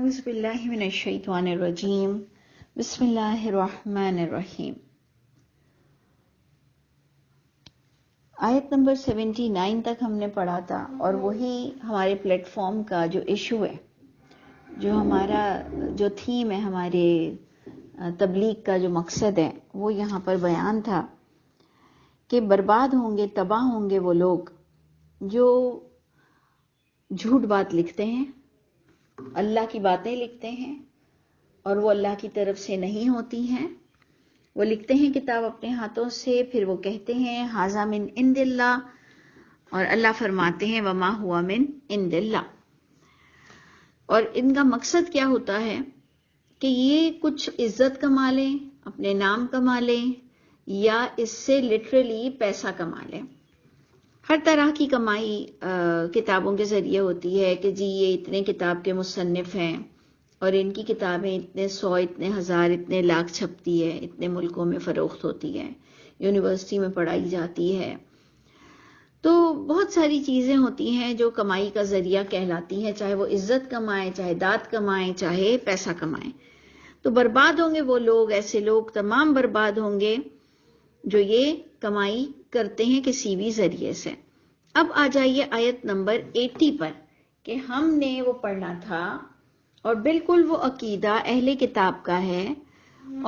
اعوذ باللہ من الشیطان الرجیم بسم اللہ الرحمن الرحیم۔ آیت نمبر 79 تک ہم نے پڑھا تھا، اور وہی ہمارے پلیٹ فارم کا جو ایشو ہے، جو ہمارا جو تھیم ہے، ہمارے تبلیغ کا جو مقصد ہے، وہ یہاں پر بیان تھا کہ برباد ہوں گے، تباہ ہوں گے وہ لوگ جو جھوٹ بات لکھتے ہیں، اللہ کی باتیں لکھتے ہیں اور وہ اللہ کی طرف سے نہیں ہوتی ہیں۔ وہ لکھتے ہیں کتاب اپنے ہاتھوں سے، پھر وہ کہتے ہیں ھذا من عند اللہ، اور اللہ فرماتے ہیں وما ہوا من عند اللہ۔ اور ان کا مقصد کیا ہوتا ہے کہ یہ کچھ عزت کما لیں، اپنے نام کما لیں، یا اس سے لٹرلی پیسہ کما لیں۔ ہر طرح کی کمائی کتابوں کے ذریعے ہوتی ہے کہ جی یہ اتنے کتاب کے مصنف ہیں اور ان کی کتابیں اتنے 100 اتنے 1000 اتنے لاکھ چھپتی ہے، اتنے ملکوں میں فروخت ہوتی ہے، یونیورسٹی میں پڑھائی جاتی ہے۔ تو بہت ساری چیزیں ہوتی ہیں جو کمائی کا ذریعہ کہلاتی ہیں، چاہے وہ عزت کمائیں، چاہے داد کمائیں، چاہے پیسہ کمائیں۔ تو برباد ہوں گے وہ لوگ، ایسے لوگ تمام برباد ہوں گے جو یہ کمائی کرتے ہیں کسی بھی ذریعے سے۔ اب آ جائیے آیت نمبر 80 پر کہ ہم نے وہ پڑھنا تھا، اور بالکل وہ عقیدہ اہل کتاب کا ہے،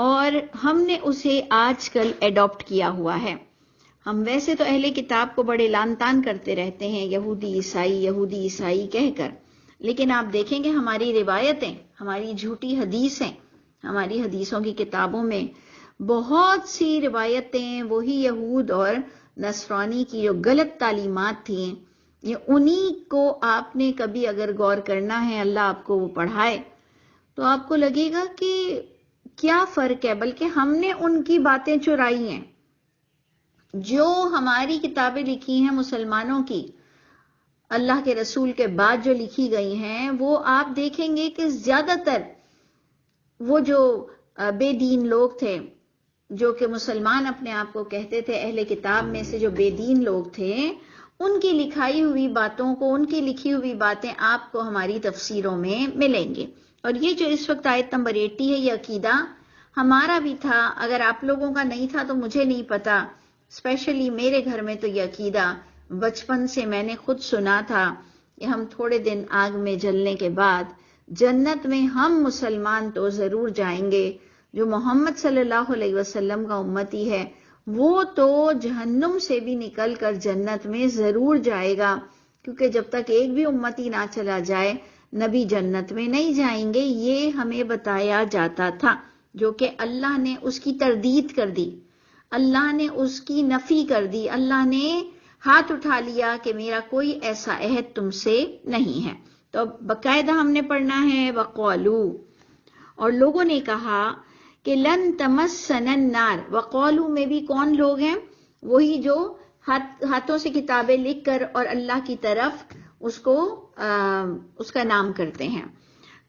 اور ہم نے اسے آج کل ایڈاپٹ کیا ہوا ہے۔ ہم ویسے تو اہل کتاب کو بڑے لان تان کرتے رہتے ہیں، یہودی عیسائی کہہ کر، لیکن آپ دیکھیں گے ہماری روایتیں، ہماری جھوٹی حدیثیں، ہماری حدیثوں کی کتابوں میں بہت سی روایتیں وہی یہود اور نصرانی کی جو غلط تعلیمات تھیں، یہ انہی کو آپ نے کبھی اگر غور کرنا ہے، اللہ آپ کو وہ پڑھائے، تو آپ کو لگے گا کہ کیا فرق ہے، بلکہ ہم نے ان کی باتیں چرائی ہیں۔ جو ہماری کتابیں لکھی ہیں مسلمانوں کی، اللہ کے رسول کے بعد جو لکھی گئی ہیں، وہ آپ دیکھیں گے کہ زیادہ تر وہ جو بے دین لوگ تھے، جو کہ مسلمان اپنے آپ کو کہتے تھے، اہل کتاب میں سے جو بے دین لوگ تھے، ان کی لکھائی ہوئی باتوں کو، ان کی لکھی ہوئی باتیں آپ کو ہماری تفسیروں میں ملیں گے۔ اور یہ جو اس وقت آیت نمبر 80 ہے، یہ عقیدہ ہمارا بھی تھا، اگر آپ لوگوں کا نہیں تھا تو مجھے نہیں پتا، اسپیشلی میرے گھر میں تو یہ عقیدہ بچپن سے میں نے خود سنا تھا کہ ہم تھوڑے دن آگ میں جلنے کے بعد جنت میں ہم مسلمان تو ضرور جائیں گے، جو محمد صلی اللہ علیہ وسلم کا امتی ہے وہ تو جہنم سے بھی نکل کر جنت میں ضرور جائے گا، کیونکہ جب تک ایک بھی امتی نہ چلا جائے نبی جنت میں نہیں جائیں گے، یہ ہمیں بتایا جاتا تھا، جو کہ اللہ نے اس کی تردید کر دی، اللہ نے اس کی نفی کر دی، اللہ نے ہاتھ اٹھا لیا کہ میرا کوئی ایسا عہد تم سے نہیں ہے۔ تو باقاعدہ ہم نے پڑھنا ہے وقالو، اور لوگوں نے کہا کہ لن تمسنا النار، وقالو میں بھی کون لوگ ہیں؟ وہی جو ہاتھوں سے کتابیں لکھ کر اور اللہ کی طرف اس کا نام کرتے ہیں۔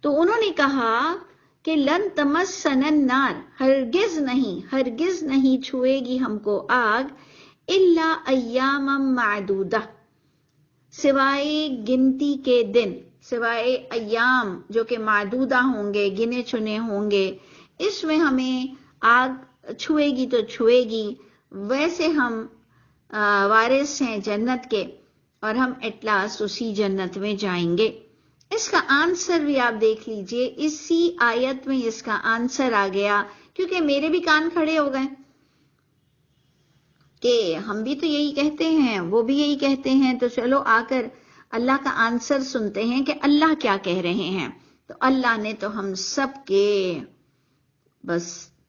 تو انہوں نے کہا کہ لن تمسنا النار، ہرگز نہیں چھوئے گی ہم کو آگ، الا ایاما معدودہ، سوائے گنتی کے دن، سوائے ایام جو کہ معدودہ ہوں گے، گنے چنے ہوں گے، اس میں ہمیں آگ چھوئے گی تو چھوئے گی۔ ویسے ہم وارث ہیں جنت کے، اور ہم ایٹ لاسٹ اسی جنت میں جائیں گے۔ اس کا آنسر بھی آپ دیکھ لیجئے، اسی آیت میں اس کا آنسر آ گیا، کیونکہ میرے بھی کان کھڑے ہو گئے کہ ہم بھی تو یہی کہتے ہیں، وہ بھی یہی کہتے ہیں، تو چلو آ کر اللہ کا آنسر سنتے ہیں کہ اللہ کیا کہہ رہے ہیں۔ تو اللہ نے تو ہم سب کے بس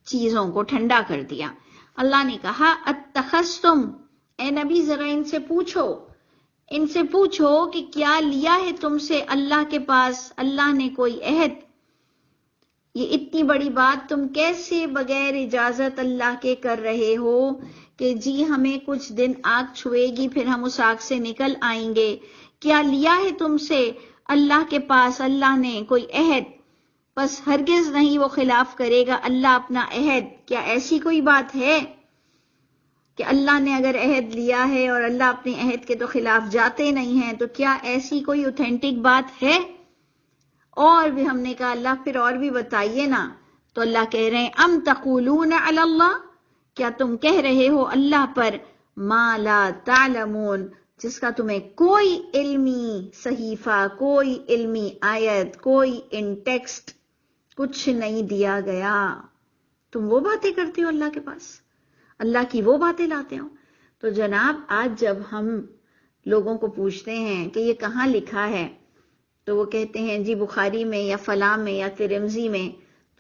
چیزوں کو ٹھنڈا کر دیا۔ اللہ نے کہا اتخذتم، اے نبی ذرا ان سے پوچھو کہ کیا لیا ہے تم سے اللہ کے پاس، اللہ نے کوئی عہد؟ یہ اتنی بڑی بات تم کیسے بغیر اجازت اللہ کے کر رہے ہو کہ جی ہمیں کچھ دن آگ چھوئے گی پھر ہم اس آگ سے نکل آئیں گے؟ کیا لیا ہے تم سے اللہ کے پاس اللہ نے کوئی عہد؟ بس ہرگز نہیں وہ خلاف کرے گا اللہ اپنا عہد۔ کیا ایسی کوئی بات ہے کہ اللہ نے اگر عہد لیا ہے اور اللہ اپنے عہد کے تو خلاف جاتے نہیں ہیں، تو کیا ایسی کوئی اوتھینٹک بات ہے؟ اور بھی ہم نے کہا اللہ پھر اور بھی بتائیے نا، تو اللہ کہہ رہے ہیں ام تقولون علی اللہ، کیا تم کہہ رہے ہو اللہ پر ما لا تعلمون، جس کا تمہیں کوئی علمی صحیفہ، کوئی علمی آیت، کوئی ان ٹیکسٹ کچھ نہیں دیا گیا. تم وہ باتیں کرتے ہو اللہ کے پاس، اللہ کی وہ باتیں لاتے ہو. تو جناب آج جب ہم لوگوں کو پوچھتے ہیں کہ یہ کہاں لکھا ہے، تو وہ کہتے ہیں جی بخاری میں یا فلاں میں یا ترمذی میں،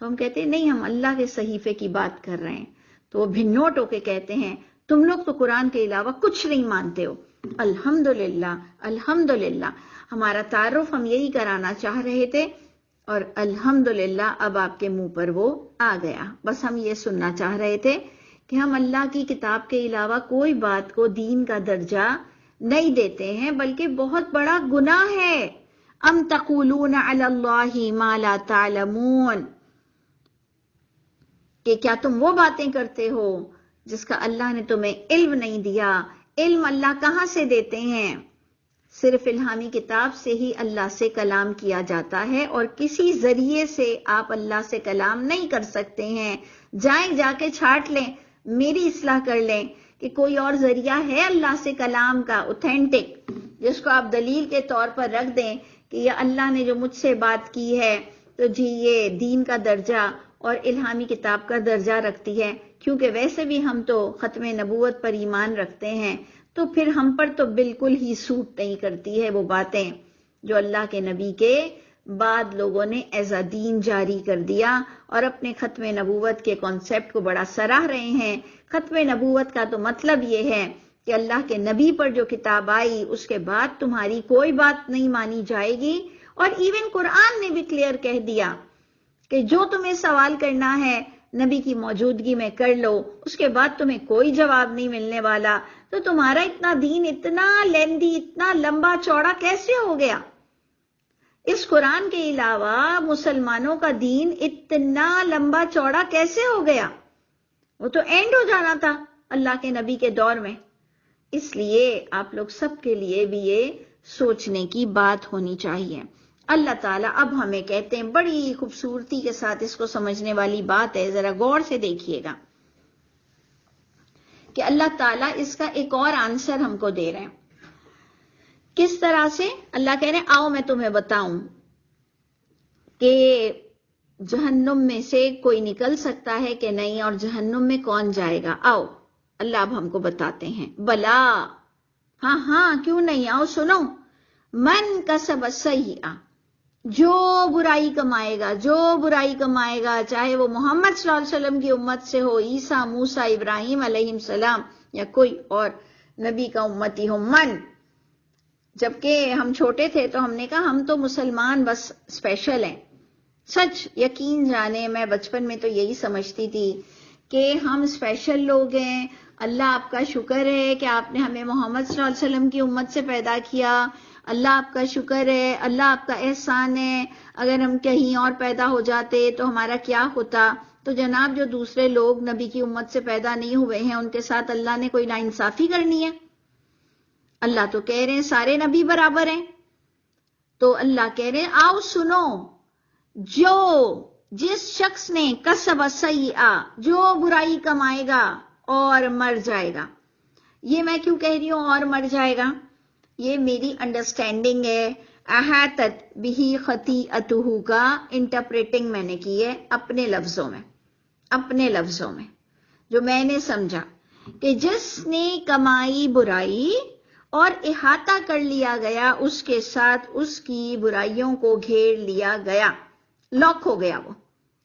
تو ہم کہتے ہیں نہیں، ہم اللہ کے صحیفے کی بات کر رہے ہیں. تو وہ بھنوٹ ہو کے کہتے ہیں تم لوگ تو قرآن کے علاوہ کچھ نہیں مانتے ہو. الحمدللہ الحمدللہ، ہمارا تعارف ہم یہی کرانا چاہ رہے تھے، اور الحمدللہ اب آپ کے منہ پر وہ آ گیا. بس ہم یہ سننا چاہ رہے تھے کہ ہم اللہ کی کتاب کے علاوہ کوئی بات کو دین کا درجہ نہیں دیتے ہیں، بلکہ بہت بڑا گناہ ہے. ام تقولون علی اللہ ما لا تعلمون، کہ کیا تم وہ باتیں کرتے ہو جس کا اللہ نے تمہیں علم نہیں دیا. علم اللہ کہاں سے دیتے ہیں؟ صرف الہامی کتاب سے ہی اللہ سے کلام کیا جاتا ہے، اور کسی ذریعے سے آپ اللہ سے کلام نہیں کر سکتے ہیں. جائیں جا کے چھانٹ لیں، میری اصلاح کر لیں کہ کوئی اور ذریعہ ہے اللہ سے کلام کا اوتھینٹک، جس کو آپ دلیل کے طور پر رکھ دیں کہ یہ اللہ نے جو مجھ سے بات کی ہے تو جی یہ دین کا درجہ اور الہامی کتاب کا درجہ رکھتی ہے. کیونکہ ویسے بھی ہم تو ختم نبوت پر ایمان رکھتے ہیں، تو پھر ہم پر تو بالکل ہی سوٹ نہیں کرتی ہے وہ باتیں جو اللہ کے نبی کے بعد لوگوں نے ایز اے دین جاری کر دیا اور اپنے ختم نبوت کے کانسیپٹ کو بڑا سراہ رہے ہیں. ختم نبوت کا تو مطلب یہ ہے کہ اللہ کے نبی پر جو کتاب آئی اس کے بعد تمہاری کوئی بات نہیں مانی جائے گی. اور ایون قرآن نے بھی کلیئر کہہ دیا کہ جو تمہیں سوال کرنا ہے نبی کی موجودگی میں کر لو، اس کے بعد تمہیں کوئی جواب نہیں ملنے والا. تو تمہارا اتنا دین اتنا لیندی، اتنا لمبا چوڑا کیسے ہو گیا؟ اس قرآن کے علاوہ مسلمانوں کا دین اتنا لمبا چوڑا کیسے ہو گیا؟ وہ تو اینڈ ہو جانا تھا اللہ کے نبی کے دور میں. اس لیے آپ لوگ سب کے لیے بھی یہ سوچنے کی بات ہونی چاہیے. اللہ تعالیٰ اب ہمیں کہتے ہیں، بڑی خوبصورتی کے ساتھ اس کو سمجھنے والی بات ہے، ذرا غور سے دیکھیے گا کہ اللہ تعالیٰ اس کا ایک اور آنسر ہم کو دے رہے ہیں. کس طرح سے؟ اللہ کہہ رہے ہیں آؤ میں تمہیں بتاؤں کہ جہنم میں سے کوئی نکل سکتا ہے کہ نہیں، اور جہنم میں کون جائے گا. آؤ اللہ اب ہم کو بتاتے ہیں. بلا، ہاں ہاں کیوں نہیں، آؤ سنو. من کسب سیئہ، جو برائی کمائے گا، جو برائی کمائے گا، چاہے وہ محمد صلی اللہ علیہ وسلم کی امت سے ہو، عیسیٰ، موسیٰ، ابراہیم علیہ السلام، یا کوئی اور نبی کا امتی ہو. من، جبکہ ہم چھوٹے تھے تو ہم نے کہا ہم تو مسلمان بس اسپیشل ہیں. سچ یقین جانے میں بچپن میں تو یہی سمجھتی تھی کہ ہم اسپیشل لوگ ہیں. اللہ آپ کا شکر ہے کہ آپ نے ہمیں محمد صلی اللہ علیہ وسلم کی امت سے پیدا کیا. اللہ آپ کا شکر ہے، اللہ آپ کا احسان ہے. اگر ہم کہیں اور پیدا ہو جاتے تو ہمارا کیا ہوتا؟ تو جناب جو دوسرے لوگ نبی کی امت سے پیدا نہیں ہوئے ہیں ان کے ساتھ اللہ نے کوئی ناانصافی کرنی ہے؟ اللہ تو کہہ رہے ہیں سارے نبی برابر ہیں. تو اللہ کہہ رہے ہیں آؤ سنو، جو جس شخص نے کسب سیئہ، جو برائی کمائے گا اور مر جائے گا. یہ میں کیوں کہہ رہی ہوں اور مر جائے گا؟ یہ میری انڈرسٹینڈنگ ہے. احاطت بہ خطیئتہ کا انٹرپریٹنگ میں نے کی ہے اپنے لفظوں میں جو میں نے سمجھا کہ جس نے کمائی برائی اور احاطہ کر لیا گیا اس کے ساتھ، اس کی برائیوں کو گھیر لیا گیا، لاک ہو گیا. وہ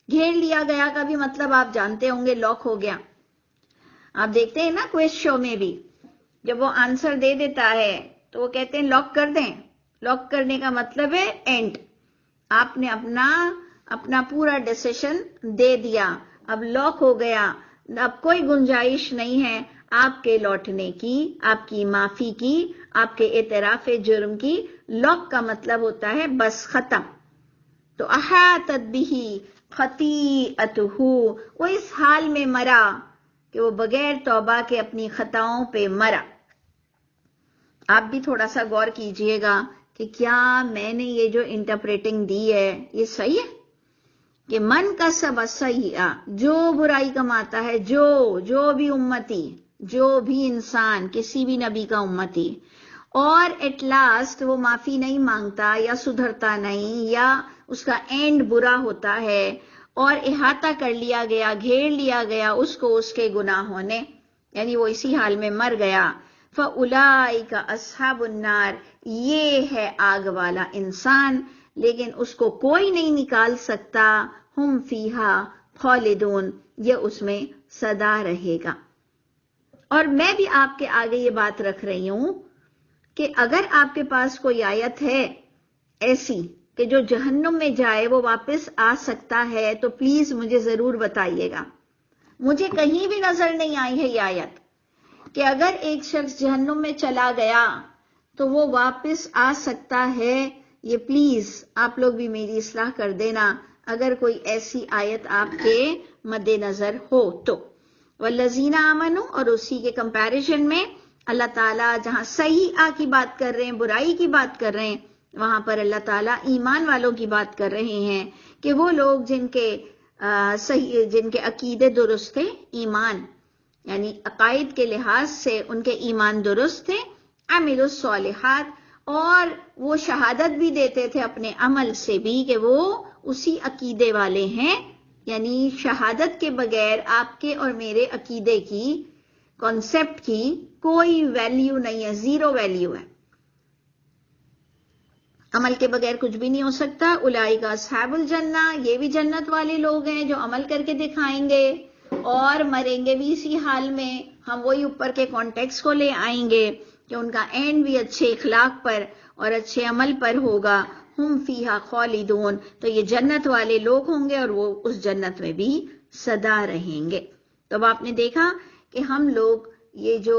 گھیر لیا گیا کا بھی مطلب آپ جانتے ہوں گے، لاک ہو گیا. آپ دیکھتے ہیں نا کوئز شو میں بھی جب وہ آنسر دے دیتا ہے تو وہ کہتے ہیں لاک کر دیں. لاک کرنے کا مطلب ہے اینڈ. آپ نے اپنا پورا ڈیسیشن دے دیا، اب لاک ہو گیا، اب کوئی گنجائش نہیں ہے آپ کے لوٹنے کی، آپ کی معافی کی، آپ کے اعتراف جرم کی. لاک کا مطلب ہوتا ہے بس ختم. تو احاطت بہ خطیئتہ، وہ اس حال میں مرا کہ وہ بغیر توبہ کے اپنی خطاؤں پہ مرا. آپ بھی تھوڑا سا غور کیجئے گا کہ کیا میں نے یہ جو انٹرپریٹنگ دی ہے یہ صحیح ہے کہ من کسب السیئہ، جو برائی کماتا ہے، جو بھی امتی، جو بھی انسان، کسی بھی نبی کا امتی، اور ایٹ لاسٹ وہ معافی نہیں مانگتا یا سدھرتا نہیں یا اس کا اینڈ برا ہوتا ہے اور احاطہ کر لیا گیا، گھیر لیا گیا اس کو اس کے گناہوں نے، یعنی وہ اسی حال میں مر گیا، فَأُولَئِكَ أَصْحَابُ النَّارِ، یہ ہے آگ والا انسان، لیکن اس کو کوئی نہیں نکال سکتا، ہم فیہا خالدون، یہ اس میں سدا رہے گا۔ اور میں بھی آپ کے آگے یہ بات رکھ رہی ہوں کہ اگر آپ کے پاس کوئی آیت ہے ایسی کہ جو جہنم میں جائے وہ واپس آ سکتا ہے تو پلیز مجھے ضرور بتائیے گا۔ مجھے کہیں بھی نظر نہیں آئی ہے یہ آیت کہ اگر ایک شخص جہنم میں چلا گیا تو وہ واپس آ سکتا ہے۔ یہ پلیز آپ لوگ بھی میری اصلاح کر دینا اگر کوئی ایسی آیت آپ کے مد نظر ہو تو۔ والذین آمنوا، اور اسی کے کمپیریزن میں اللہ تعالیٰ جہاں سیئہ کی بات کر رہے ہیں، برائی کی بات کر رہے ہیں، وہاں پر اللہ تعالیٰ ایمان والوں کی بات کر رہے ہیں کہ وہ لوگ جن کے عقیدے درست تھے، ایمان یعنی عقائد کے لحاظ سے ان کے ایمان درست تھے، عملوا الصالحات، اور وہ شہادت بھی دیتے تھے اپنے عمل سے بھی کہ وہ اسی عقیدے والے ہیں، یعنی شہادت کے بغیر آپ کے اور میرے عقیدے کی، کانسیپٹ کی کوئی ویلیو نہیں ہے، زیرو ویلیو ہے، عمل کے بغیر کچھ بھی نہیں ہو سکتا۔ اولئک اصحاب الجنہ، یہ بھی جنت والے لوگ ہیں جو عمل کر کے دکھائیں گے اور مریں گے بھی اسی حال میں۔ ہم وہی اوپر کے کانٹیکس کو لے آئیں گے کہ ان کا اینڈ بھی اچھے اخلاق پر اور اچھے عمل پر ہوگا، ہم فیہا خالدون، تو یہ جنت والے لوگ ہوں گے اور وہ اس جنت میں بھی سدا رہیں گے۔ تو اب آپ نے دیکھا کہ ہم لوگ یہ جو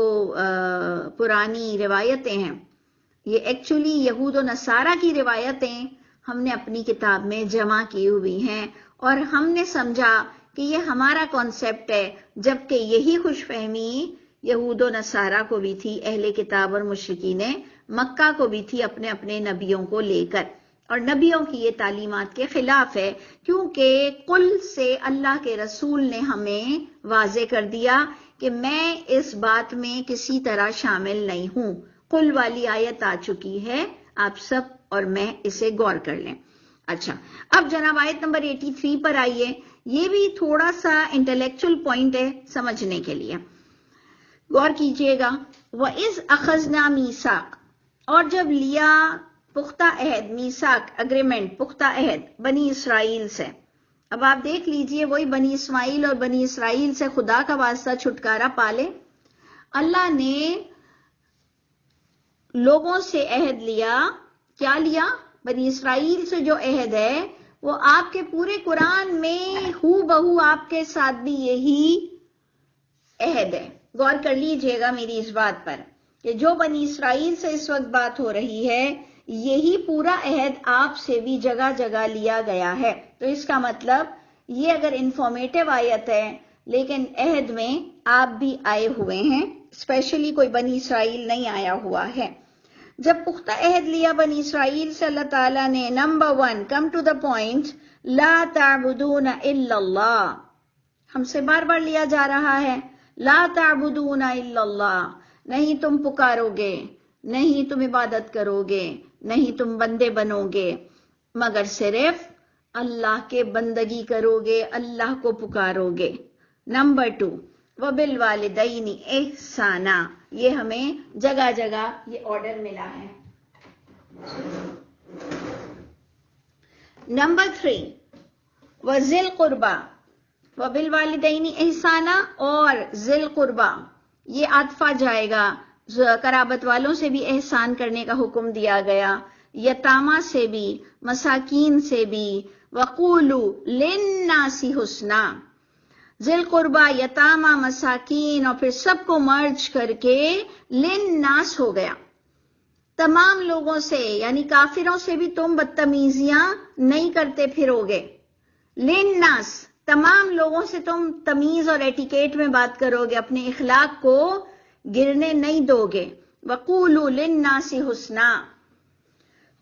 پرانی روایتیں ہیں، یہ ایکچولی یہود و نصارہ کی روایتیں ہم نے اپنی کتاب میں جمع کی ہوئی ہیں، اور ہم نے سمجھا کہ یہ ہمارا کانسیپٹ ہے، جبکہ یہی خوش فہمی یہود و نصارہ کو بھی تھی، اہل کتاب اور مشرکین مکہ کو بھی تھی اپنے اپنے نبیوں کو لے کر، اور نبیوں کی یہ تعلیمات کے خلاف ہے، کیونکہ قل سے اللہ کے رسول نے ہمیں واضح کر دیا کہ میں اس بات میں کسی طرح شامل نہیں ہوں۔ قل والی آیت آ چکی ہے، آپ سب اور میں اسے غور کر لیں۔ اچھا، اب جناب آیت نمبر 83 پر آئیے، یہ بھی تھوڑا سا انٹلیکچول پوائنٹ ہے سمجھنے کے لیے، غور کیجئے گا۔ وَإِذْ أَخَذْنَا مِيثَاقَ، اور جب لیا پختہ عہد، میثاق اگریمنٹ، پختہ عہد بنی اسرائیل سے۔ اب آپ دیکھ لیجئے، وہی بنی اسماعیل اور بنی اسرائیل سے خدا کا واسطہ چھٹکارا پالے۔ اللہ نے لوگوں سے عہد لیا، کیا لیا؟ بنی اسرائیل سے جو عہد ہے وہ آپ کے پورے قرآن میں ہو بہو آپ کے ساتھ بھی یہی عہد ہے۔ غور کر لیجئے گا میری اس بات پر کہ جو بنی اسرائیل سے اس وقت بات ہو رہی ہے، یہی پورا عہد آپ سے بھی جگہ جگہ لیا گیا ہے۔ تو اس کا مطلب یہ اگر انفارمیٹیو آیت ہے لیکن عہد میں آپ بھی آئے ہوئے ہیں، اسپیشلی کوئی بنی اسرائیل نہیں آیا ہوا ہے۔ جب پختہ عہد لیا بنی اسرائیل سے اللہ تعالیٰ نے، number 1، come to the point, لا تعبدون الا اللہ، ہم سے بار بار لیا جا رہا ہے، لا تعبدون الا اللہ، نہیں تم پکارو گے، نہیں تم عبادت کرو گے، نہیں تم بندے بنو گے، مگر صرف اللہ کے بندگی کرو گے، اللہ کو پکارو گے۔ نمبر 2، وَبِالْوَالِدَيْنِ إِحْسَانًا، یہ ہمیں جگہ جگہ یہ آرڈر ملا ہے۔ نمبر 3، وَذِي الْقُرْبَى، وَبِالْوَالِدَيْنِ إِحْسَانًا، اور ذِی الْقُرْبَى یہ عطفہ جائے گا، قرابت والوں سے بھی احسان کرنے کا حکم دیا گیا، یتامہ سے بھی، مساکین سے بھی، وَقُولُوا لِلنَّاسِ حُسْنًا، ذی القربہ، یتامہ، مساکین، اور پھر سب کو مرج کر کے للناس ہو گیا، تمام لوگوں سے، یعنی کافروں سے بھی تم بدتمیزیاں نہیں کرتے پھرو گے، للناس، تمام لوگوں سے تم تمیز اور ایٹیکیٹ میں بات کرو گے، اپنے اخلاق کو گرنے نہیں دو گے۔ وَقُولُوا لِلنَّاسِ حُسْنًا،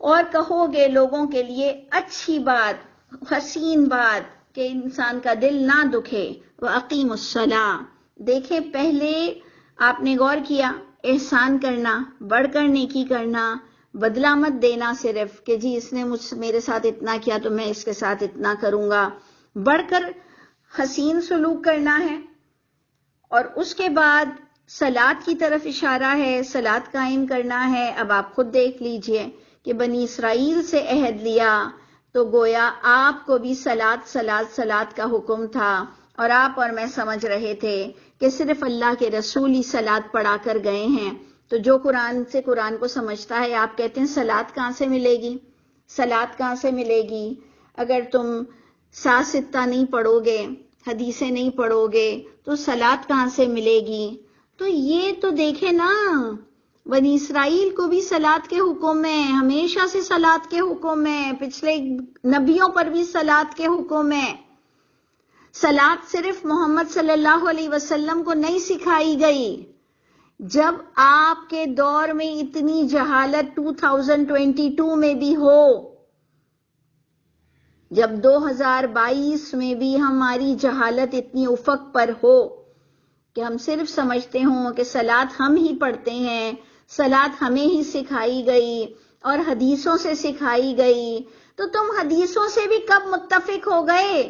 اور کہو گے لوگوں کے لیے اچھی بات، حسین بات، کہ انسان کا دل نہ دکھے۔ وَأَقِیمُوا الصَّلَاةَ، دیکھیں پہلے آپ نے غور کیا، احسان کرنا، بڑھ کر نیکی کرنا، بدلہ مت دینا صرف کہ جی اس نے میرے ساتھ اتنا کیا تو میں اس کے ساتھ اتنا کروں گا، بڑھ کر حسین سلوک کرنا ہے۔ اور اس کے بعد صلاۃ کی طرف اشارہ ہے، صلاۃ قائم کرنا ہے۔ اب آپ خود دیکھ لیجئے کہ بنی اسرائیل سے عہد لیا تو گویا آپ کو بھی صلاۃ کا حکم تھا، اور آپ اور میں سمجھ رہے تھے کہ صرف اللہ کے رسول ہی صلاۃ پڑھا کر گئے ہیں۔ تو جو قرآن کو سمجھتا ہے، آپ کہتے ہیں صلاۃ کہاں سے ملے گی؟ صلاۃ کہاں سے ملے گی؟ اگر تم سات ستہ نہیں پڑھو گے، حدیثیں نہیں پڑھو گے تو صلاۃ کہاں سے ملے گی؟ تو یہ تو دیکھیں نا، بنی اسرائیل کو بھی صلاۃ کے حکم ہے، ہمیشہ سے صلاۃ کے حکم ہے، پچھلے نبیوں پر بھی صلاۃ کے حکم ہے۔ صلاۃ صرف محمد صلی اللہ علیہ وسلم کو نہیں سکھائی گئی۔ جب آپ کے دور میں اتنی جہالت 2022 میں بھی ہو، جب 2022 میں بھی ہماری جہالت اتنی افق پر ہو کہ ہم صرف سمجھتے ہوں کہ صلاۃ ہم ہی پڑھتے ہیں، صلاۃ ہمیں ہی سکھائی گئی اور حدیثوں سے سکھائی گئی، تو تم حدیثوں سے بھی کب متفق ہو گئے؟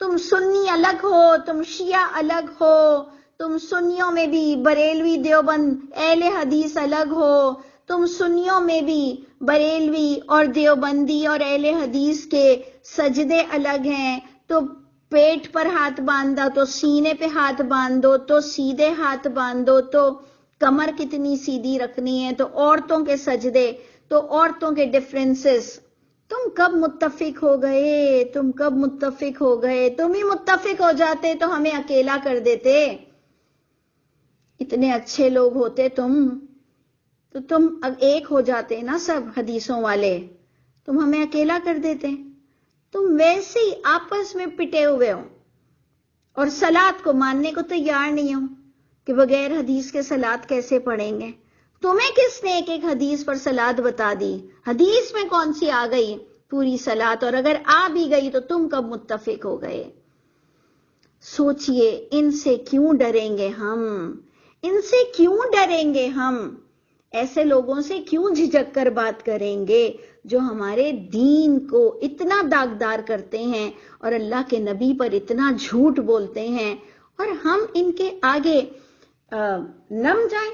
تم سنی الگ ہو، تم شیعہ الگ ہو، تم سنیوں میں بھی بریلوی دیوبند اہل حدیث الگ ہو، تم سنیوں میں بھی بریلوی اور دیوبندی اور اہل حدیث کے سجدے الگ ہیں، تو پیٹ پر ہاتھ باندھا تو سینے پہ ہاتھ باندھو، تو سیدھے ہاتھ باندھو، تو کمر کتنی سیدھی رکھنی ہے، تو عورتوں کے سجدے، تو عورتوں کے ڈفرینسز۔ تم کب متفق ہو گئے؟ تم کب متفق ہو گئے؟ تم ہی متفق ہو جاتے تو ہمیں اکیلا کر دیتے۔ اتنے اچھے لوگ ہوتے تم، تو تم ایک ہو جاتے نا سب حدیثوں والے، تم ہمیں اکیلا کر دیتے۔ تم ویسے ہی آپس میں پٹے ہوئے ہو اور صلاۃ کو ماننے کو تیار نہیں ہو کہ بغیر حدیث کے صلاۃ کیسے پڑھیں گے۔ تمہیں کس نے ایک ایک حدیث پر صلاۃ بتا دی؟ حدیث میں کون سی آ گئی پوری صلاۃ؟ اور اگر آ بھی گئی تو تم کب متفق ہو گئے؟ سوچئے، ان سے کیوں ڈریں گے ہم؟ ان سے کیوں ڈریں گے ہم؟ ایسے لوگوں سے کیوں جھجک کر بات کریں گے جو ہمارے دین کو اتنا داغدار کرتے ہیں اور اللہ کے نبی پر اتنا جھوٹ بولتے ہیں، اور ہم ان کے آگے نم جائیں؟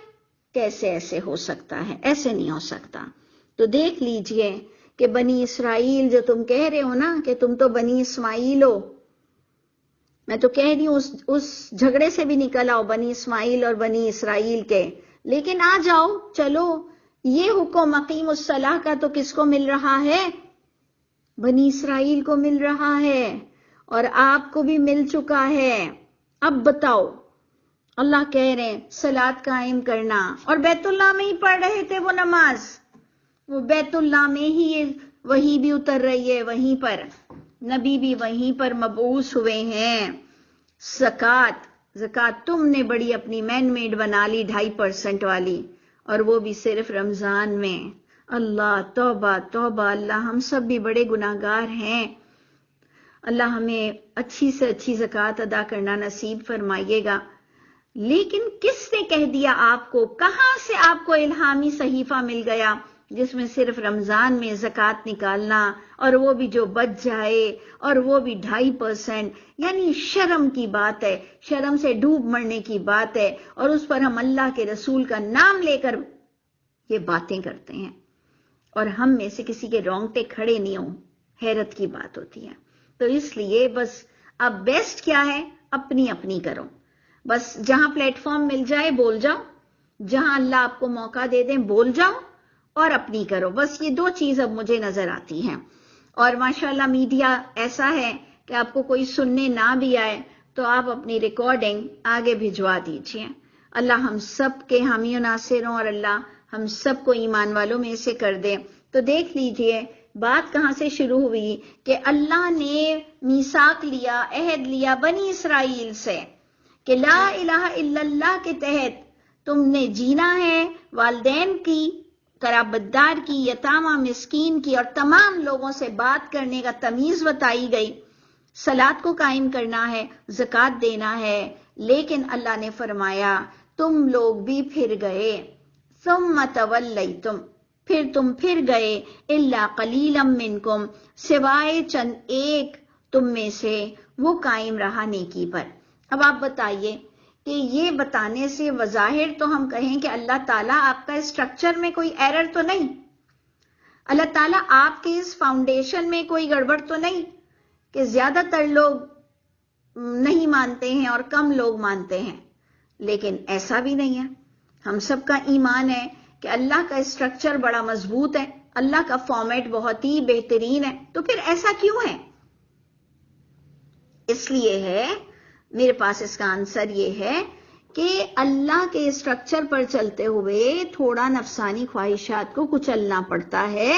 کیسے ایسے ہو سکتا ہے؟ ایسے نہیں ہو سکتا۔ تو دیکھ لیجئے کہ بنی اسرائیل، جو تم کہہ رہے ہو نا کہ تم تو بنی اسماعیل ہو، میں تو کہہ رہی ہوں اس جھگڑے سے بھی نکل آؤ، بنی اسماعیل اور بنی اسرائیل کے، لیکن آ جاؤ، چلو یہ حکم اقیم الصلاح کا تو کس کو مل رہا ہے؟ بنی اسرائیل کو مل رہا ہے، اور آپ کو بھی مل چکا ہے۔ اب بتاؤ، اللہ کہہ رہے ہیں صلاۃ قائم کرنا، اور بیت اللہ میں ہی پڑھ رہے تھے وہ نماز، وہ بیت اللہ میں ہی وہی بھی اتر رہی ہے، وہیں پر نبی بھی وہیں پر مبعوث ہوئے ہیں۔ زکوٰۃ تم نے بڑی اپنی مین میڈ بنا لی، 2.5% والی، اور وہ بھی صرف رمضان میں۔ اللہ توبہ توبہ، اللہ ہم سب بھی بڑے گناہگار ہیں، اللہ ہمیں اچھی سے اچھی زکوٰۃ ادا کرنا نصیب فرمائیے گا۔ لیکن کس نے کہہ دیا آپ کو؟ کہاں سے آپ کو الہامی صحیفہ مل گیا جس میں صرف رمضان میں زکوٰۃ نکالنا، اور وہ بھی جو بچ جائے، اور وہ بھی 2.5%؟ یعنی شرم کی بات ہے، شرم سے ڈوب مرنے کی بات ہے، اور اس پر ہم اللہ کے رسول کا نام لے کر یہ باتیں کرتے ہیں، اور ہم میں سے کسی کے رونگٹے کھڑے نہیں ہوں۔ حیرت کی بات ہوتی ہے۔ تو اس لیے بس اب بیسٹ کیا ہے؟ اپنی اپنی کرو، بس جہاں پلیٹ فارم مل جائے بول جاؤ، جہاں اللہ آپ کو موقع دے دیں بول جاؤ، اور اپنی کرو۔ بس یہ دو چیز اب مجھے نظر آتی ہیں۔ اور ماشاءاللہ میڈیا ایسا ہے کہ آپ کو کوئی سننے نہ بھی آئے تو آپ اپنی ریکارڈنگ آگے بھجوا دیجئے۔ اللہ ہم سب کے حامی و ناصر ہوں، اور اللہ ہم سب کو ایمان والوں میں سے کر دے۔ تو دیکھ لیجئے بات کہاں سے شروع ہوئی کہ اللہ نے میثاق لیا، عہد لیا بنی اسرائیل سے کہ لا الہ الا اللہ کے تحت تم نے جینا ہے، والدین کی قرابتدار کی، یتامہ مسکین کی اور تمام لوگوں سے بات کرنے کا تمیز بتائی گئی، صلات کو قائم کرنا ہے، زکوٰۃ دینا ہے، لیکن اللہ نے فرمایا تم لوگ بھی پھر گئے، ثم تولیتم، پھر تم پھر گئے، الا قلیلا منکم، سوائے چند ایک تم میں سے، وہ قائم رہا نیکی پر۔ اب آپ بتائیے کہ یہ بتانے سے بظاہر تو ہم کہیں کہ اللہ تعالیٰ آپ کا اسٹرکچر میں کوئی ایرر تو نہیں، اللہ تعالیٰ آپ کے اس فاؤنڈیشن میں کوئی گڑبڑ تو نہیں کہ زیادہ تر لوگ نہیں مانتے ہیں اور کم لوگ مانتے ہیں، لیکن ایسا بھی نہیں ہے۔ ہم سب کا ایمان ہے کہ اللہ کا اسٹرکچر بڑا مضبوط ہے، اللہ کا فارمیٹ بہت ہی بہترین ہے، تو پھر ایسا کیوں ہے؟ اس لیے ہے، میرے پاس اس کا آنسر یہ ہے کہ اللہ کے اسٹرکچر پر چلتے ہوئے تھوڑا نفسانی خواہشات کو کچلنا پڑتا ہے،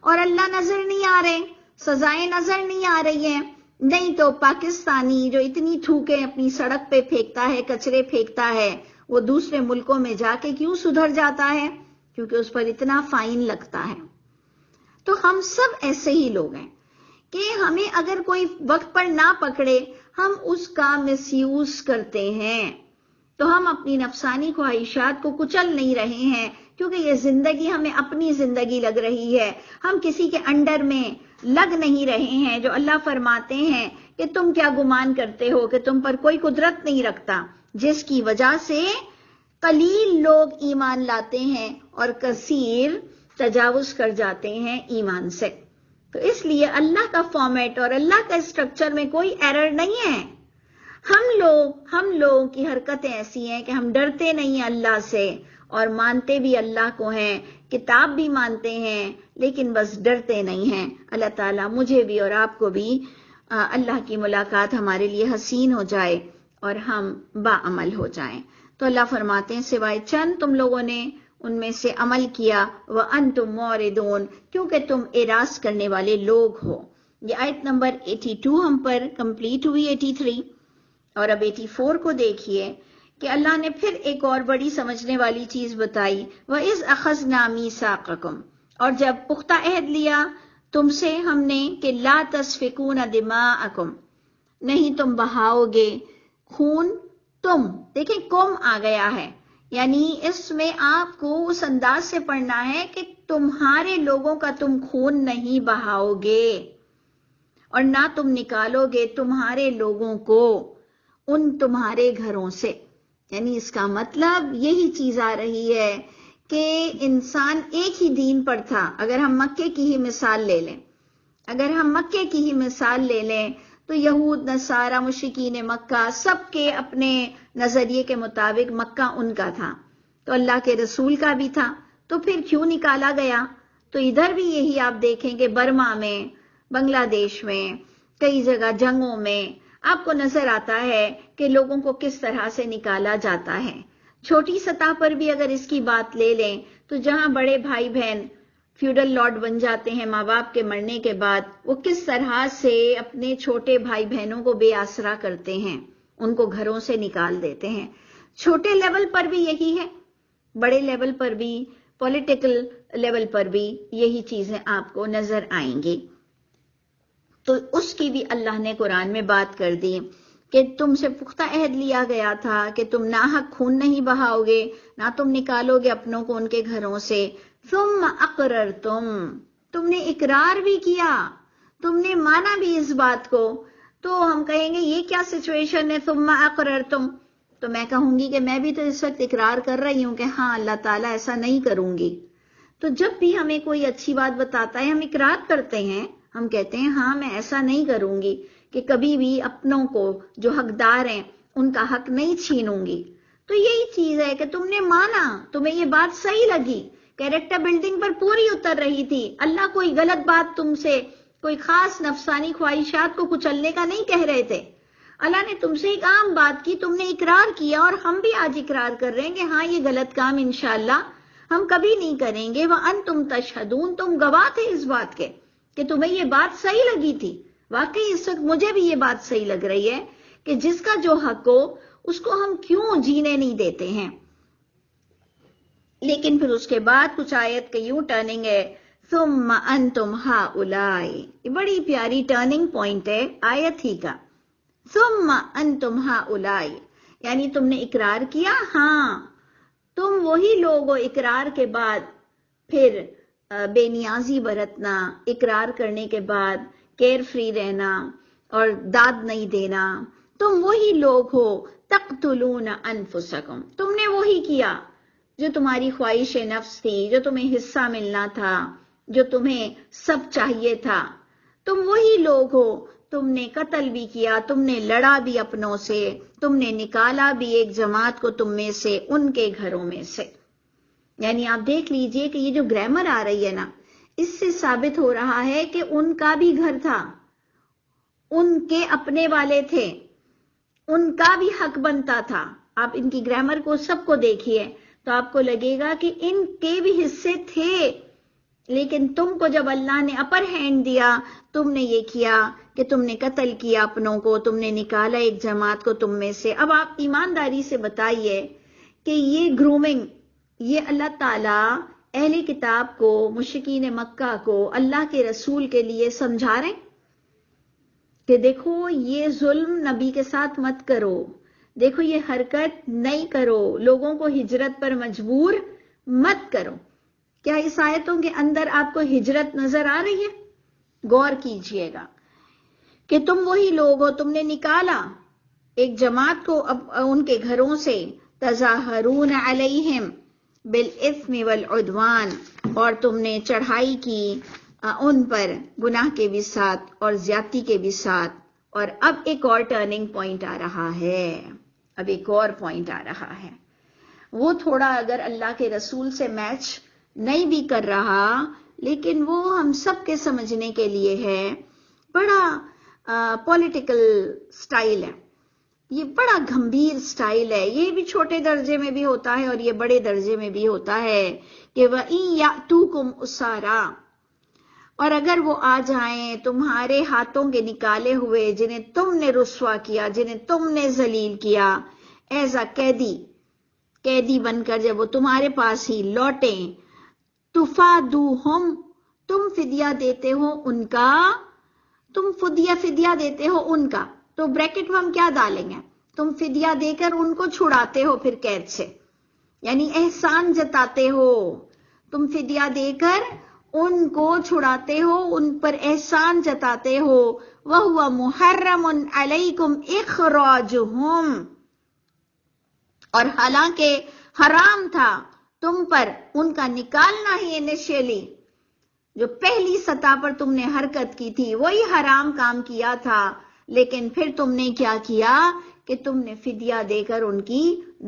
اور اللہ نظر نہیں آ رہے، سزائیں نظر نہیں آ رہی ہیں۔ نہیں تو پاکستانی جو اتنی تھوکیں اپنی سڑک پہ پھینکتا ہے، کچرے پھینکتا ہے، وہ دوسرے ملکوں میں جا کے کیوں سدھر جاتا ہے؟ کیونکہ اس پر اتنا فائن لگتا ہے۔ تو ہم سب ایسے ہی لوگ ہیں کہ ہمیں اگر کوئی وقت پر نہ پکڑے، ہم اس کا مس یوز کرتے ہیں، تو ہم اپنی نفسانی خواہشات کو کچل نہیں رہے ہیں، کیونکہ یہ زندگی ہمیں اپنی زندگی لگ رہی ہے، ہم کسی کے انڈر میں لگ نہیں رہے ہیں۔ جو اللہ فرماتے ہیں کہ تم کیا گمان کرتے ہو کہ تم پر کوئی قدرت نہیں رکھتا، جس کی وجہ سے قلیل لوگ ایمان لاتے ہیں اور کثیر تجاوز کر جاتے ہیں ایمان سے۔ تو اس لیے اللہ کا فارمیٹ اور اللہ کا اسٹرکچر میں کوئی ایرر نہیں ہے۔ ہم لوگوں کی حرکتیں ایسی ہیں کہ ہم ڈرتے نہیں اللہ سے اور مانتے بھی اللہ کو ہیں، کتاب بھی مانتے ہیں، لیکن بس ڈرتے نہیں ہیں۔ اللہ تعالیٰ مجھے بھی اور آپ کو بھی اللہ کی ملاقات ہمارے لیے حسین ہو جائے اور ہم باعمل ہو جائیں۔ تو اللہ فرماتے ہیں سوائے چند تم لوگوں نے ان میں سے عمل کیا، وَأَنْتُمْ مُعْرِضُونَ، کیونکہ تم اعراض کرنے والے لوگ ہو۔ یہ آیت نمبر 82 ہم پر کمپلیٹ ہوئی، 83۔ اور اب 84 کو دیکھیے کہ اللہ نے پھر ایک اور بڑی سمجھنے والی چیز بتائی، وَإِذْ أَخَذْنَا مِيثَاقَكُمْ، اور جب پختہ عہد لیا تم سے ہم نے کہ لَا تَسْفِكُونَ دِمَاءَكُمْ، نہیں تم بہاؤ گے خون، تم دیکھیں کم آ گیا ہے، یعنی اس میں آپ کو اس انداز سے پڑھنا ہے کہ تمہارے لوگوں کا تم خون نہیں بہاؤ گے، اور نہ تم نکالو گے تمہارے لوگوں کو ان تمہارے گھروں سے۔ یعنی اس کا مطلب یہی چیز آ رہی ہے کہ انسان ایک ہی دین پر تھا۔ اگر ہم مکے کی ہی مثال لے لیں تو یہود، نصارہ، مشرکین مکہ سب کے اپنے نظریے کے مطابق مکہ ان کا تھا، تو اللہ کے رسول کا بھی تھا، تو پھر کیوں نکالا گیا؟ تو ادھر بھی یہی آپ دیکھیں کہ برما میں، بنگلہ دیش میں، کئی جگہ جنگوں میں آپ کو نظر آتا ہے کہ لوگوں کو کس طرح سے نکالا جاتا ہے۔ چھوٹی سطح پر بھی اگر اس کی بات لے لیں تو جہاں بڑے بھائی بہن فیوڈل لارڈ بن جاتے ہیں ماں باپ کے مرنے کے بعد، وہ کس طرح سے اپنے چھوٹے بھائی بہنوں کو بے آسرا کرتے ہیں، ان کو گھروں سے نکال دیتے ہیں۔ چھوٹے لیول پر بھی یہی ہے، بڑے لیول پر بھی، پولیٹیکل لیول پر بھی یہی چیزیں آپ کو نظر آئیں گی۔ تو اس کی بھی اللہ نے قرآن میں بات کر دی کہ تم سے پختہ عہد لیا گیا تھا کہ تم ناحق خون نہیں بہاؤ گے، نہ تم نکالو گے اپنوں کو ان کے گھروں سے۔ ثم اقررتم، تم نے اقرار بھی کیا، تم نے مانا بھی اس بات کو۔ تو ہم کہیں گے یہ کیا سچویشن ہے ثم اقررتم؟ تو میں کہوں گی کہ میں بھی تو اس وقت اقرار کر رہی ہوں کہ ہاں اللہ تعالیٰ ایسا نہیں کروں گی۔ تو جب بھی ہمیں کوئی اچھی بات بتاتا ہے ہم اقرار کرتے ہیں، ہم کہتے ہیں ہاں میں ایسا نہیں کروں گی کہ کبھی بھی اپنوں کو جو حقدار ہیں ان کا حق نہیں چھینوں گی۔ تو یہی چیز ہے کہ تم نے مانا، تمہیں یہ بات صحیح لگی، کیریکٹر بلڈنگ پر پوری اتر رہی تھی۔ اللہ کوئی غلط بات تم سے، کوئی خاص نفسانی خواہشات کو کچلنے کا نہیں کہہ رہے تھے۔ اللہ نے تم سے ایک عام بات کی، تم نے اقرار کیا، اور ہم بھی آج اقرار کر رہے ہیں کہ ہاں یہ غلط کام انشاءاللہ ہم کبھی نہیں کریں گے۔ وَأَنْتُمْ تَشْهَدُونَ، تم گواہ تھے اس بات کے کہ تمہیں یہ بات صحیح لگی تھی۔ واقعی اس وقت مجھے بھی یہ بات صحیح لگ رہی ہے کہ جس کا جو حق ہو اس کو ہم کیوں جینے نہیں دیتے ہیں۔ لیکن پھر اس کے بعد کچھ آیت کا یوں ٹرننگ ہے، ثم انتم ہؤلاء، یہ بڑی پیاری ٹرننگ پوائنٹ ہے آیت ہی کا، ثم انتم ہؤلاء، یعنی تم نے اقرار کیا، ہاں تم وہی لوگ ہو، اقرار کے بعد پھر بے نیازی برتنا، اقرار کرنے کے بعد کیئر فری رہنا اور داد نہیں دینا، تم وہی لوگ ہو، تقتلون انفسکم، تم نے وہی کیا جو تمہاری خواہش نفس تھی، جو تمہیں حصہ ملنا تھا، جو تمہیں سب چاہیے تھا، تم وہی لوگ ہو، تم نے قتل بھی کیا، تم نے لڑا بھی اپنوں سے، تم نے نکالا بھی ایک جماعت کو تم میں سے ان کے گھروں میں سے۔ یعنی آپ دیکھ لیجئے کہ یہ جو گرامر آ رہی ہے نا، اس سے ثابت ہو رہا ہے کہ ان کا بھی گھر تھا، ان کے اپنے والے تھے، ان کا بھی حق بنتا تھا۔ آپ ان کی گرامر کو سب کو دیکھیے تو آپ کو لگے گا کہ ان کے بھی حصے تھے، لیکن تم کو جب اللہ نے اپر ہینڈ دیا، تم نے یہ کیا کہ تم نے قتل کیا اپنوں کو، تم نے نکالا ایک جماعت کو تم میں سے۔ اب آپ ایمانداری سے بتائیے کہ یہ گرومنگ، یہ اللہ تعالیٰ اہل کتاب کو، مشرکین مکہ کو اللہ کے رسول کے لیے سمجھا رہے ہیں کہ دیکھو یہ ظلم نبی کے ساتھ مت کرو، دیکھو یہ حرکت نہیں کرو، لوگوں کو ہجرت پر مجبور مت کرو۔ کیا اس آیتوں کے اندر آپ کو ہجرت نظر آ رہی ہے؟ غور کیجئے گا کہ تم وہی لوگ ہو، تم نے نکالا ایک جماعت کو ان کے گھروں سے، تظاہرون علیہم بالاثم والعدوان، اور تم نے چڑھائی کی ان پر گناہ کے بھی ساتھ اور زیادتی کے بھی ساتھ۔ اور اب ایک اور ٹرننگ پوائنٹ آ رہا ہے، اب ایک اور پوائنٹ آ رہا ہے، وہ تھوڑا اگر اللہ کے رسول سے میچ نہیں بھی کر رہا، لیکن وہ ہم سب کے سمجھنے کے لیے ہے، بڑا پولیٹیکل سٹائل ہے، یہ بڑا گھمبیر سٹائل ہے، یہ بھی چھوٹے درجے میں بھی ہوتا ہے اور یہ بڑے درجے میں بھی ہوتا ہے کہ وَإِن يَأْتُوكُمْ أُسَارَىٰ، اور اگر وہ آ جائیں تمہارے ہاتھوں کے نکالے ہوئے، جنہیں تم نے رسوا کیا، جنہیں تم نے ذلیل کیا، ایز اے قیدی بن کر جب وہ تمہارے پاس ہی لوٹیں، تفادوہم، تم فدیہ دیتے ہو ان کا، تم فدیہ دیتے ہو ان کا، تو بریکٹ میں ہم کیا ڈالیں گے، تم فدیہ دے کر ان کو چھڑاتے ہو پھر قید سے، یعنی احسان جتاتے ہو، تم فدیہ دے کر ان کو چھڑاتے ہو، ان پر احسان جتاتے ہو، وَهُوَ مُحَرَّمٌ عَلَيْكُمْ إِخْرَاجُهُمْ، اور حالانکہ حرام تھا تم پر ان کا نکالنا ہی، انیشیلی جو پہلی سطح پر تم نے حرکت کی تھی وہی حرام کام کیا تھا، لیکن پھر تم نے کیا کیا کہ تم نے فدیہ دے کر ان کی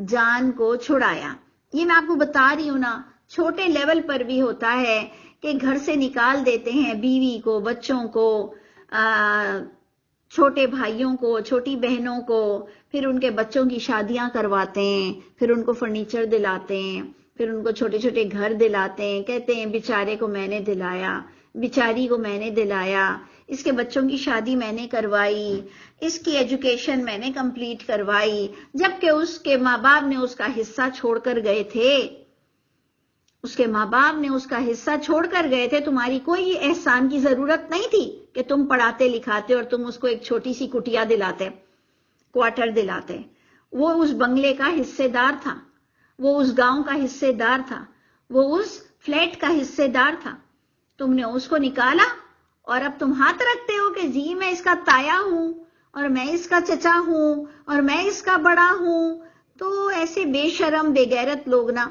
جان کو چھڑایا۔ یہ میں آپ کو بتا رہی ہوں نا، چھوٹے لیول پر بھی ہوتا ہے کہ گھر سے نکال دیتے ہیں بیوی کو، بچوں کو، چھوٹے بھائیوں کو، چھوٹی بہنوں کو، پھر ان کے بچوں کی شادیاں کرواتے ہیں، پھر ان کو فرنیچر دلاتے ہیں، پھر ان کو چھوٹے چھوٹے گھر دلاتے ہیں، کہتے ہیں بیچارے کو میں نے دلایا، بیچاری کو میں نے دلایا، اس کے بچوں کی شادی میں نے کروائی، اس کی ایجوکیشن میں نے کمپلیٹ کروائی، جبکہ اس کے ماں باپ نے اس کا حصہ چھوڑ کر گئے تھے، اس کے ماں باپ نے اس کا حصہ چھوڑ کر گئے تھے، تمہاری کوئی احسان کی ضرورت نہیں تھی کہ تم پڑھاتے لکھاتے اور تم اس کو ایک چھوٹی سی کٹیا دلاتے، کوارٹر دلاتے، وہ اس بنگلے کا حصے دار تھا، وہ اس گاؤں کا حصے دار تھا، وہ اس فلیٹ کا حصے دار تھا، تم نے اس کو نکالا اور اب تم ہاتھ رکھتے ہو کہ جی میں اس کا تایا ہوں اور میں اس کا چچا ہوں اور میں اس کا بڑا ہوں۔ تو ایسے بے شرم بے غیرت لوگ نا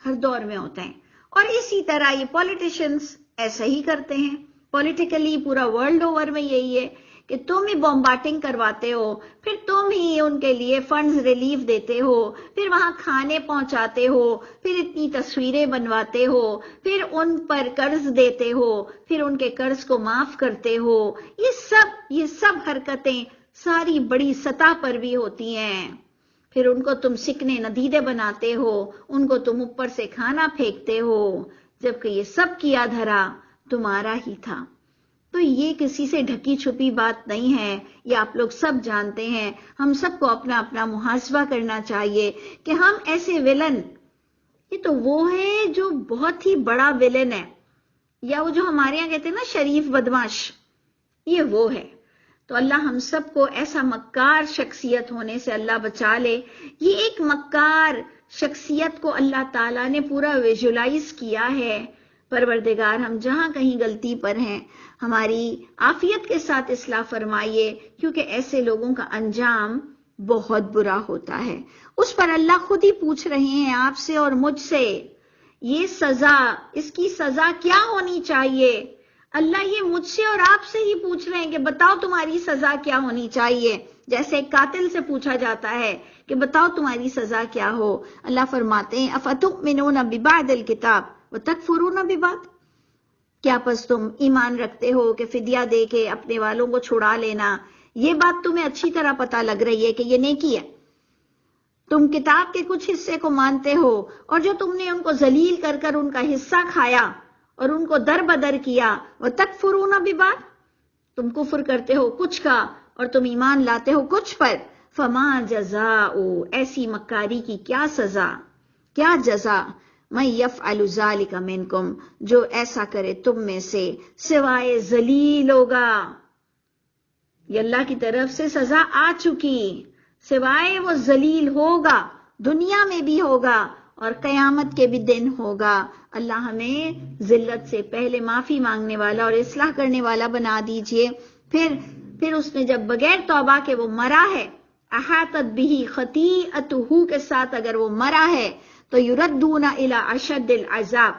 ہر دور میں ہوتے ہیں، اور اسی طرح یہ پولیٹیشنز ایسا ہی کرتے ہیں، پولیٹیکلی پورا ورلڈ اوور میں یہی ہے کہ تم ہی بمبارڈنگ کرواتے ہو، پھر تم ہی ان کے لیے فنڈز ریلیف دیتے ہو، پھر وہاں کھانے پہنچاتے ہو، پھر اتنی تصویریں بنواتے ہو، پھر ان پر قرض دیتے ہو، پھر ان کے قرض کو معاف کرتے ہو، یہ سب حرکتیں ساری بڑی سطح پر بھی ہوتی ہیں، پھر ان کو تم سکنے ندیدے بناتے ہو، ان کو تم اوپر سے کھانا پھینکتے ہو، جبکہ یہ سب کیا دھرا تمہارا ہی تھا۔ تو یہ کسی سے ڈھکی چھپی بات نہیں ہے، یہ آپ لوگ سب جانتے ہیں، ہم سب کو اپنا اپنا محاسبہ کرنا چاہیے کہ ہم ایسے ویلن، یہ تو وہ ہے جو بہت ہی بڑا ویلن ہے، یا وہ جو ہمارے یہاں کہتے ہیں نا شریف بدماش، یہ وہ ہے۔ تو اللہ ہم سب کو ایسا مکار شخصیت ہونے سے اللہ بچا لے۔ یہ ایک مکار شخصیت کو اللہ تعالیٰ نے پورا ویژولائز کیا ہے۔ پروردگار ہم جہاں کہیں غلطی پر ہیں ہماری عافیت کے ساتھ اصلاح فرمائیے، کیونکہ ایسے لوگوں کا انجام بہت برا ہوتا ہے۔ اس پر اللہ خود ہی پوچھ رہے ہیں آپ سے اور مجھ سے، یہ سزا، اس کی سزا کیا ہونی چاہیے؟ اللہ یہ مجھ سے اور آپ سے ہی پوچھ رہے ہیں کہ بتاؤ تمہاری سزا کیا ہونی چاہیے، جیسے ایک قاتل سے پوچھا جاتا ہے کہ بتاؤ تمہاری سزا کیا ہو۔ اللہ فرماتے ہیں افتؤمنون ببعض الکتاب وتکفرون ببعض، کیا پس تم ایمان رکھتے ہو کہ فدیہ دے کے اپنے والوں کو چھڑا لینا، یہ بات تمہیں اچھی طرح پتہ لگ رہی ہے کہ یہ نیکی ہے، تم کتاب کے کچھ حصے کو مانتے ہو، اور جو تم نے ان کو ذلیل کر کر ان کا حصہ کھایا اور ان کو در بدر کیا، وَتَكْفُرُونَ بِبَعْضٍ، تم کفر کرتے ہو کچھ کا اور تم ایمان لاتے ہو کچھ پر، فَمَا جَزَاءُ، ایسی مکاری کی کیا سزا، کیا جزا، مَن يَفْعَلُ ذَلِكَ مِنْكُمْ، جو ایسا کرے تم میں سے، سوائے ذلیل ہوگا۔ یہ اللہ کی طرف سے سزا آ چکی، سوائے وہ ذلیل ہوگا، دنیا میں بھی ہوگا اور قیامت کے بھی دن ہوگا۔ اللہ ہمیں ذلت سے پہلے معافی مانگنے والا اور اصلاح کرنے والا بنا دیجئے۔ پھر اس نے جب بغیر توبہ کے وہ مرا ہے، احاطت بہ خطیئتہ کے ساتھ اگر وہ مرا ہے، تو یردون الی اشد العذاب،